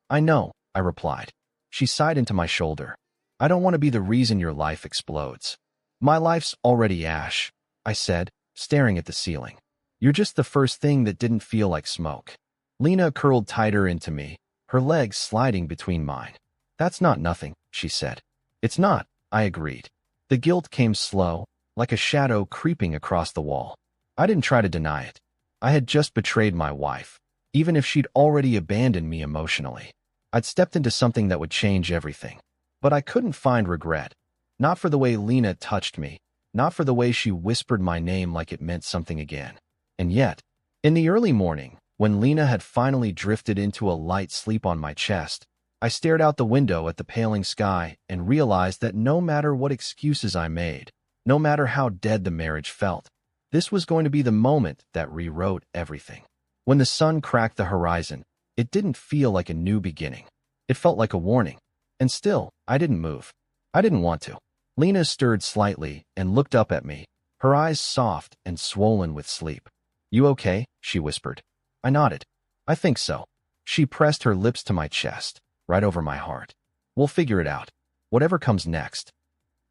I know, I replied. She sighed into my shoulder. I don't want to be the reason your life explodes. My life's already ash, I said, staring at the ceiling. You're just the first thing that didn't feel like smoke. Lena curled tighter into me, her legs sliding between mine. That's not nothing, she said. It's not, I agreed. The guilt came slow, like a shadow creeping across the wall. I didn't try to deny it. I had just betrayed my wife, even if she'd already abandoned me emotionally. I'd stepped into something that would change everything. But I couldn't find regret. Not for the way Lena touched me, not for the way she whispered my name like it meant something again. And yet, in the early morning, when Lena had finally drifted into a light sleep on my chest, I stared out the window at the paling sky and realized that no matter what excuses I made, no matter how dead the marriage felt, this was going to be the moment that rewrote everything. When the sun cracked the horizon, it didn't feel like a new beginning. It felt like a warning. And still, I didn't move. I didn't want to. Lena stirred slightly and looked up at me, her eyes soft and swollen with sleep. You okay? She whispered. I nodded. I think so. She pressed her lips to my chest, right over my heart. We'll figure it out. Whatever comes next.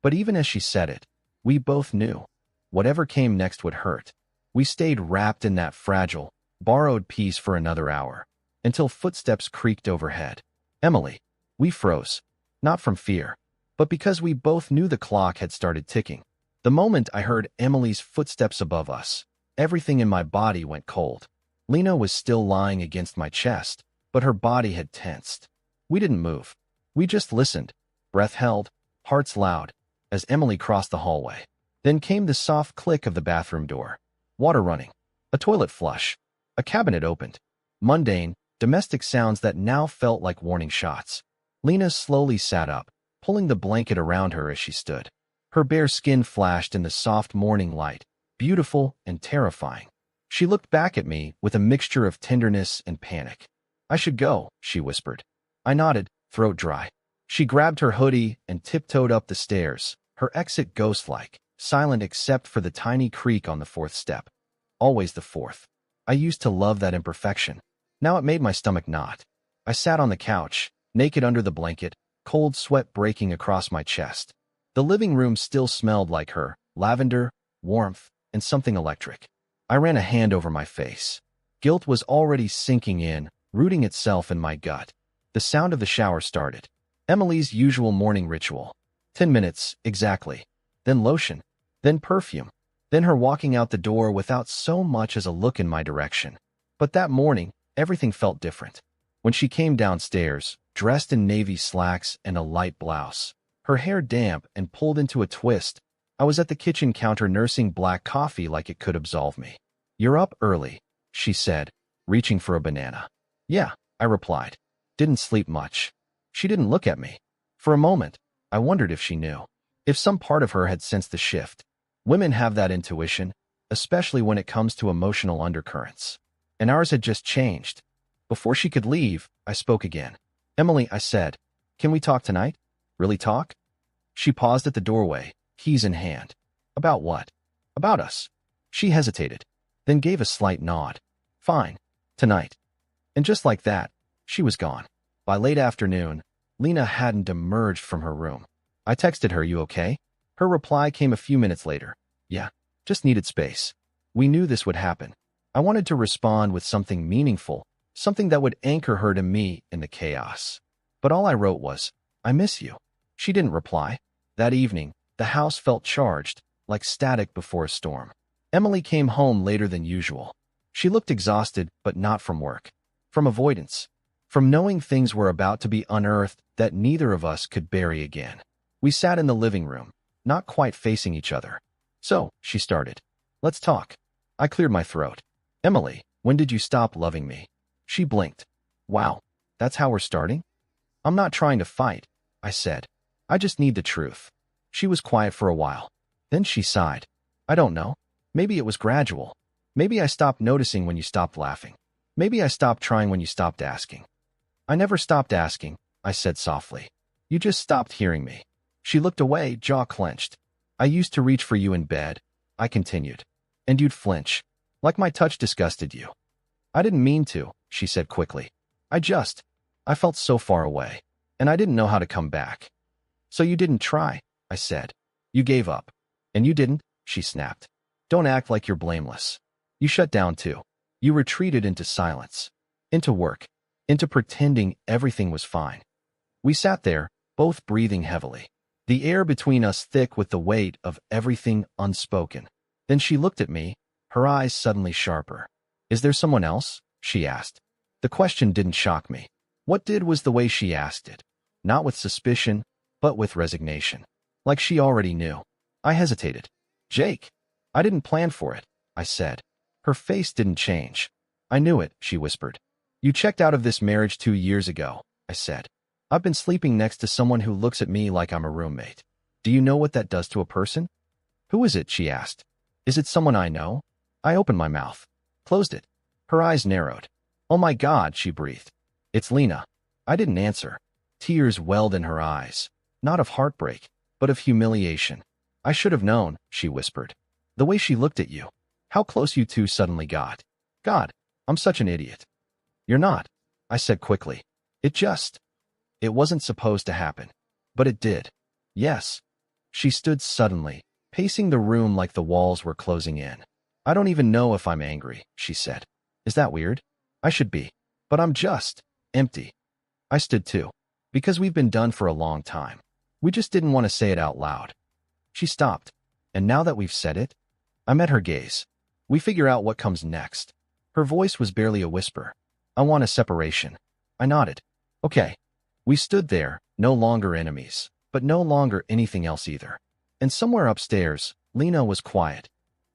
But even as she said it, we both knew. Whatever came next would hurt. We stayed wrapped in that fragile, borrowed peace for another hour, until footsteps creaked overhead. Emily. We froze. Not from fear, but because we both knew the clock had started ticking. The moment I heard Emily's footsteps above us, everything in my body went cold. Lena was still lying against my chest, but her body had tensed. We didn't move. We just listened, breath held, hearts loud, as Emily crossed the hallway. Then came the soft click of the bathroom door. Water running. A toilet flush. A cabinet opened. Mundane, domestic sounds that now felt like warning shots. Lena slowly sat up, pulling the blanket around her as she stood. Her bare skin flashed in the soft morning light, beautiful and terrifying. She looked back at me with a mixture of tenderness and panic. I should go, she whispered. I nodded, throat dry. She grabbed her hoodie and tiptoed up the stairs, her exit ghost-like, silent except for the tiny creak on the fourth step. Always the fourth. I used to love that imperfection. Now it made my stomach knot. I sat on the couch, naked under the blanket, cold sweat breaking across my chest. The living room still smelled like her, lavender, warmth, and something electric. I ran a hand over my face. Guilt was already sinking in, rooting itself in my gut. The sound of the shower started. Emily's usual morning ritual. 10 minutes, exactly. Then lotion. Then perfume. Then her walking out the door without so much as a look in my direction. But that morning, everything felt different. When she came downstairs, dressed in navy slacks and a light blouse, her hair damp and pulled into a twist. I was at the kitchen counter nursing black coffee like it could absolve me. "You're up early," she said, reaching for a banana. "Yeah," I replied. "Didn't sleep much." She didn't look at me. For a moment, I wondered if she knew. If some part of her had sensed the shift. Women have that intuition, especially when it comes to emotional undercurrents. And ours had just changed. Before she could leave, I spoke again. "Emily," I said, "can we talk tonight? Really talk?" She paused at the doorway, keys in hand. "About what?" "About us." She hesitated, then gave a slight nod. "Fine. Tonight." And just like that, she was gone. By late afternoon, Lena hadn't emerged from her room. I texted her, "You okay?" Her reply came a few minutes later. "Yeah, just needed space." We knew this would happen. I wanted to respond with something meaningful, something that would anchor her to me in the chaos. But all I wrote was, "I miss you." She didn't reply. That evening, the house felt charged, like static before a storm. Emily came home later than usual. She looked exhausted, but not from work. From avoidance. From knowing things were about to be unearthed that neither of us could bury again. We sat in the living room, not quite facing each other. "So," she started, "let's talk." I cleared my throat. "Emily, when did you stop loving me?" She blinked. "Wow, that's how we're starting?" "I'm not trying to fight," I said. "I just need the truth." She was quiet for a while. Then she sighed. "I don't know. Maybe it was gradual. Maybe I stopped noticing when you stopped laughing. Maybe I stopped trying when you stopped asking." "I never stopped asking," I said softly. "You just stopped hearing me." She looked away, jaw clenched. "I used to reach for you in bed," I continued. "And you'd flinch. Like my touch disgusted you." "I didn't mean to," she said quickly. I felt so far away. And I didn't know how to come back." "So you didn't try," I said. "You gave up." "And you didn't," she snapped. "Don't act like you're blameless. You shut down too. You retreated into silence. Into work. Into pretending everything was fine." We sat there, both breathing heavily. The air between us thick with the weight of everything unspoken. Then she looked at me, her eyes suddenly sharper. "Is there someone else?" she asked. The question didn't shock me. What did was the way she asked it. Not with suspicion, but with resignation. Like she already knew. I hesitated. "Jake." "I didn't plan for it," I said. Her face didn't change. "I knew it," she whispered. "You checked out of this marriage 2 years ago," I said. "I've been sleeping next to someone who looks at me like I'm a roommate. Do you know what that does to a person?" "Who is it?" she asked. "Is it someone I know?" I opened my mouth. Closed it. Her eyes narrowed. "Oh my God," she breathed. "It's Lena." I didn't answer. Tears welled in her eyes. Not of heartbreak, but of humiliation. "I should have known," she whispered. "The way she looked at you. How close you two suddenly got. God, I'm such an idiot." "You're not," I said quickly. It wasn't supposed to happen. But it did. "Yes." She stood suddenly, pacing the room like the walls were closing in. "I don't even know if I'm angry," she said. "Is that weird? I should be. But I'm just empty." I stood too. "Because we've been done for a long time. We just didn't want to say it out loud." She stopped. "And now that we've said it?" I met her gaze. "We figure out what comes next." Her voice was barely a whisper. "I want a separation." I nodded. "Okay." We stood there, no longer enemies, but no longer anything else either. And somewhere upstairs, Lena was quiet.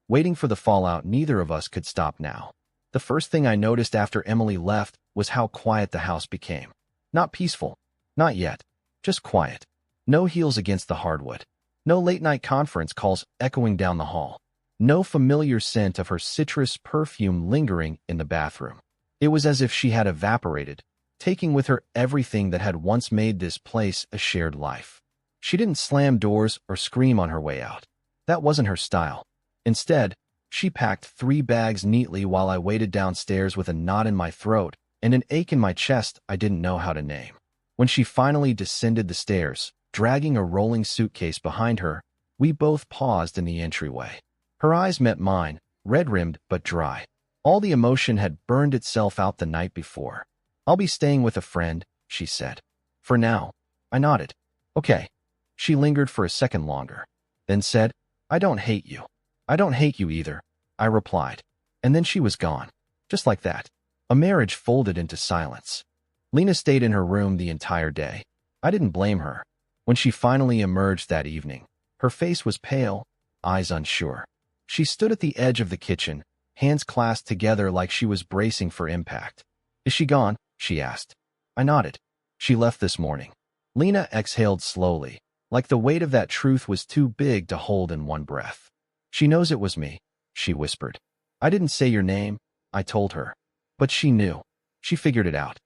Waiting for the fallout neither of us could stop now. The first thing I noticed after Emily left was how quiet the house became. Not peaceful. Not yet. Just quiet. No heels against the hardwood. No late-night conference calls echoing down the hall. No familiar scent of her citrus perfume lingering in the bathroom. It was as if she had evaporated, taking with her everything that had once made this place a shared life. She didn't slam doors or scream on her way out. That wasn't her style. Instead, she packed 3 bags neatly while I waited downstairs with a knot in my throat and an ache in my chest I didn't know how to name. When she finally descended the stairs, dragging a rolling suitcase behind her, we both paused in the entryway. Her eyes met mine, red-rimmed but dry. All the emotion had burned itself out the night before. "I'll be staying with a friend," she said. "For now." I nodded. "Okay." She lingered for a second longer, then said, "I don't hate you." "I don't hate you either," I replied. And then she was gone. Just like that. A marriage folded into silence. Lena stayed in her room the entire day. I didn't blame her. When she finally emerged that evening, her face was pale, eyes unsure. She stood at the edge of the kitchen, hands clasped together like she was bracing for impact. "Is she gone?" she asked. I nodded. "She left this morning." Lena exhaled slowly, like the weight of that truth was too big to hold in one breath. "She knows it was me," she whispered. "I didn't say your name," I told her. But she knew. She figured it out.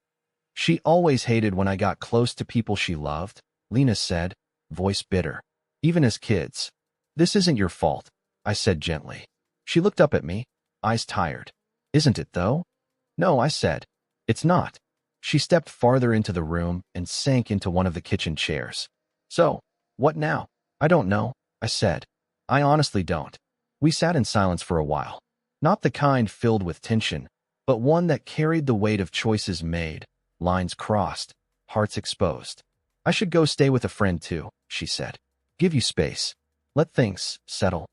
"She always hated when I got close to people she loved," Lena said, voice bitter. "Even as kids." "This isn't your fault," I said gently. She looked up at me, eyes tired. "Isn't it, though?" "No," I said. "It's not." She stepped farther into the room and sank into one of the kitchen chairs. "So, what now?" "I don't know," I said. "I honestly don't." We sat in silence for a while. Not the kind filled with tension, but one that carried the weight of choices made, lines crossed, hearts exposed. "I should go stay with a friend too," she said. "Give you space. Let things settle."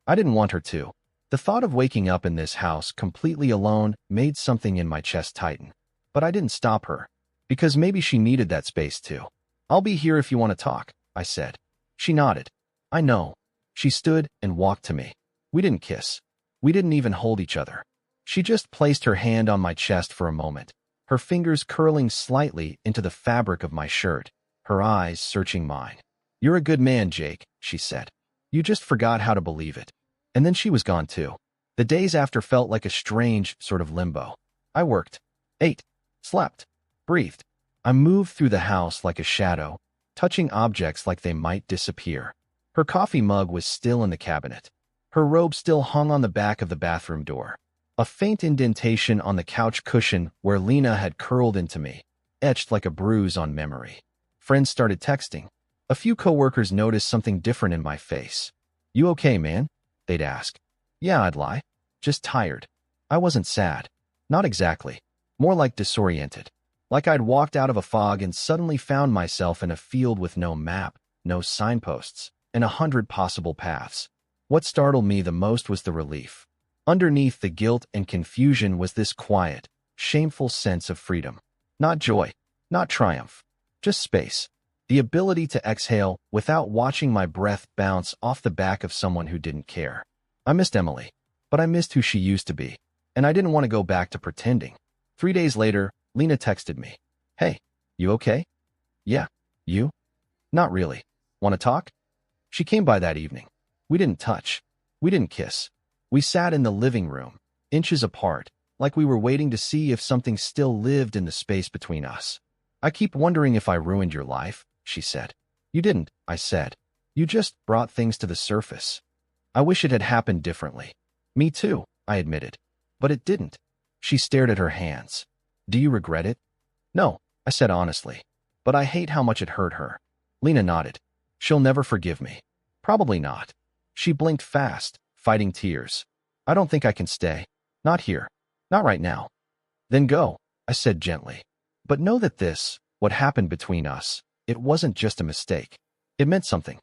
I didn't want her to. The thought of waking up in this house completely alone made something in my chest tighten. But I didn't stop her, because maybe she needed that space too. "I'll be here if you want to talk," I said. She nodded. "I know." She stood and walked to me. We didn't kiss. We didn't even hold each other. She just placed her hand on my chest for a moment, her fingers curling slightly into the fabric of my shirt, her eyes searching mine. "You're a good man, Jake," she said. "You just forgot how to believe it." And then she was gone too. The days after felt like a strange sort of limbo. I worked, ate, slept, breathed. I moved through the house like a shadow, touching objects like they might disappear. Her coffee mug was still in the cabinet. Her robe still hung on the back of the bathroom door. A faint indentation on the couch cushion where Lena had curled into me, etched like a bruise on memory. Friends started texting. A few coworkers noticed something different in my face. "You okay, man?" they'd ask. "Yeah," I'd lie. "Just tired." I wasn't sad. Not exactly. More like disoriented. Like I'd walked out of a fog and suddenly found myself in a field with no map, no signposts, and 100 possible paths. What startled me the most was the relief. Underneath the guilt and confusion was this quiet, shameful sense of freedom. Not joy, not triumph, just space. The ability to exhale without watching my breath bounce off the back of someone who didn't care. I missed Emily, but I missed who she used to be, and I didn't want to go back to pretending. 3 days later, Lena texted me. "Hey, you okay?" "Yeah. You?" "Not really. Want to talk?" She came by that evening. We didn't touch. We didn't kiss. We sat in the living room, inches apart, like we were waiting to see if something still lived in the space between us. "I keep wondering if I ruined your life," she said. "You didn't," I said. "You just brought things to the surface." "I wish it had happened differently." "Me too," I admitted. "But it didn't." She stared at her hands. "Do you regret it?" "No," I said honestly. "But I hate how much it hurt her." Lena nodded. "She'll never forgive me." "Probably not." She blinked fast, fighting tears. "I don't think I can stay. Not here. Not right now." "Then go," I said gently. "But know that what happened between us, it wasn't just a mistake. It meant something."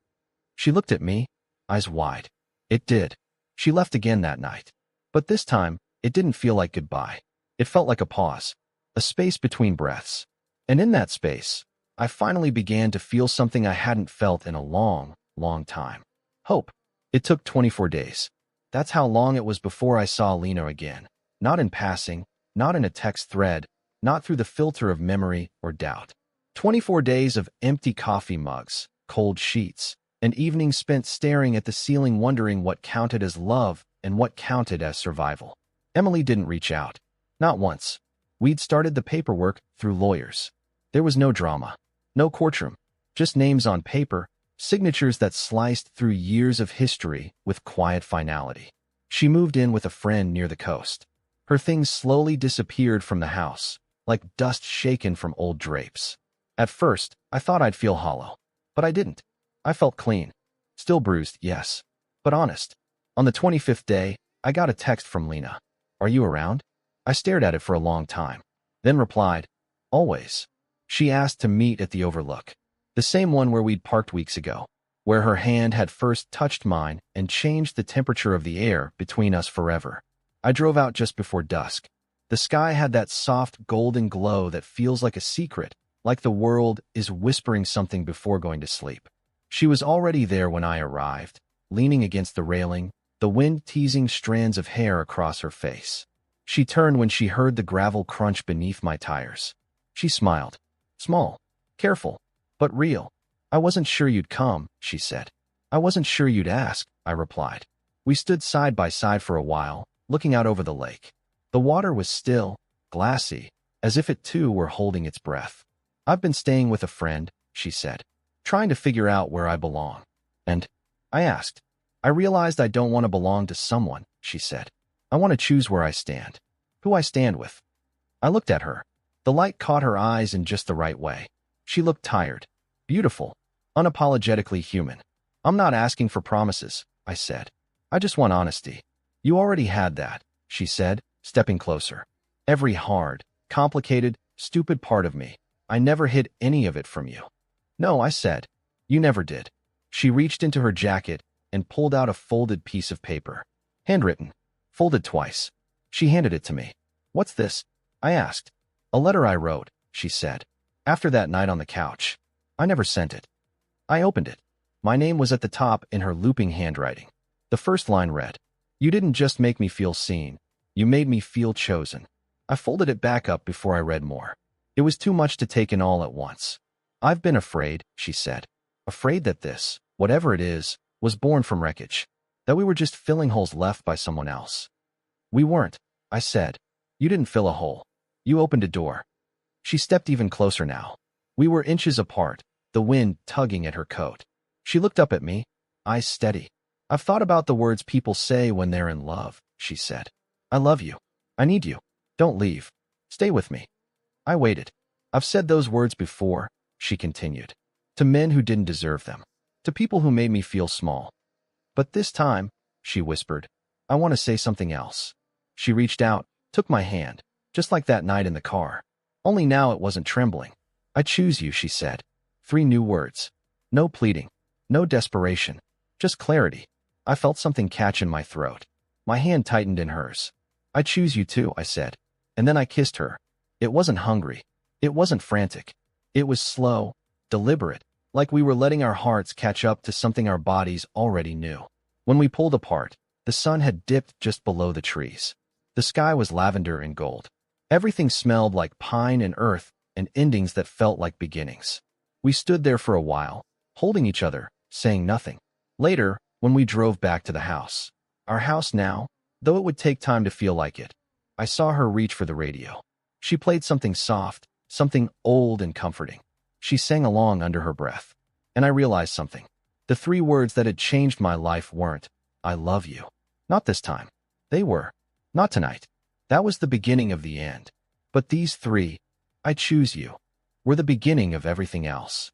She looked at me, eyes wide. It did. She left again that night. But this time, it didn't feel like goodbye. It felt like a pause, a space between breaths. And in that space, I finally began to feel something I hadn't felt in a long, long time. Hope. It took 24 days. That's how long it was before I saw Lena again. Not in passing, not in a text thread, not through the filter of memory or doubt. 24 days of empty coffee mugs, cold sheets, and evenings spent staring at the ceiling wondering what counted as love and what counted as survival. Emily didn't reach out. Not once. We'd started the paperwork through lawyers. There was no drama, no courtroom, just names on paper, signatures that sliced through years of history with quiet finality. She moved in with a friend near the coast. Her things slowly disappeared from the house, like dust shaken from old drapes. At first, I thought I'd feel hollow, but I didn't. I felt clean. Still bruised, yes, but honest. On the 25th day, I got a text from Lena. "Are you around?" I stared at it for a long time, then replied, "Always." She asked to meet at the Overlook, the same one where we'd parked weeks ago, where her hand had first touched mine and changed the temperature of the air between us forever. I drove out just before dusk. The sky had that soft golden glow that feels like a secret, like the world is whispering something before going to sleep. She was already there when I arrived, leaning against the railing, the wind teasing strands of hair across her face. She turned when she heard the gravel crunch beneath my tires. She smiled. Small, careful, but real. I wasn't sure you'd come, she said. I wasn't sure you'd ask, I replied. We stood side by side for a while, looking out over the lake. The water was still, glassy, as if it too were holding its breath. I've been staying with a friend, she said, trying to figure out where I belong. And I asked. I realized I don't want to belong to someone, she said. I want to choose where I stand, who I stand with. I looked at her. The light caught her eyes in just the right way. She looked tired, beautiful, unapologetically human. I'm not asking for promises, I said. I just want honesty. You already had that, she said, stepping closer. Every hard, complicated, stupid part of me. I never hid any of it from you. No, I said. You never did. She reached into her jacket and pulled out a folded piece of paper. Handwritten. Folded twice. She handed it to me. What's this? I asked. A letter I wrote, she said. After that night on the couch. I never sent it. I opened it. My name was at the top in her looping handwriting. The first line read, You didn't just make me feel seen. You made me feel chosen. I folded it back up before I read more. It was too much to take in all at once. I've been afraid, she said. Afraid that this, whatever it is, was born from wreckage. That we were just filling holes left by someone else. We weren't, I said. You didn't fill a hole. You opened a door. She stepped even closer now. We were inches apart, the wind tugging at her coat. She looked up at me, eyes steady. I've thought about the words people say when they're in love, she said. I love you. I need you. Don't leave. Stay with me. I waited. I've said those words before, she continued. To men who didn't deserve them. To people who made me feel small. But this time, she whispered, I want to say something else. She reached out, took my hand, just like that night in the car. Only now it wasn't trembling. I choose you, she said. 3 new words. No pleading. No desperation. Just clarity. I felt something catch in my throat. My hand tightened in hers. I choose you too, I said. And then I kissed her. It wasn't hungry. It wasn't frantic. It was slow, deliberate, like we were letting our hearts catch up to something our bodies already knew. When we pulled apart, the sun had dipped just below the trees. The sky was lavender and gold. Everything smelled like pine and earth and endings that felt like beginnings. We stood there for a while, holding each other, saying nothing. Later, when we drove back to the house, our house now, though it would take time to feel like it, I saw her reach for the radio. She played something soft, something old and comforting. She sang along under her breath. And I realized something. The 3 words that had changed my life weren't, I love you. Not this time. They were. Not tonight. That was the beginning of the end. But these 3, I choose you, were the beginning of everything else.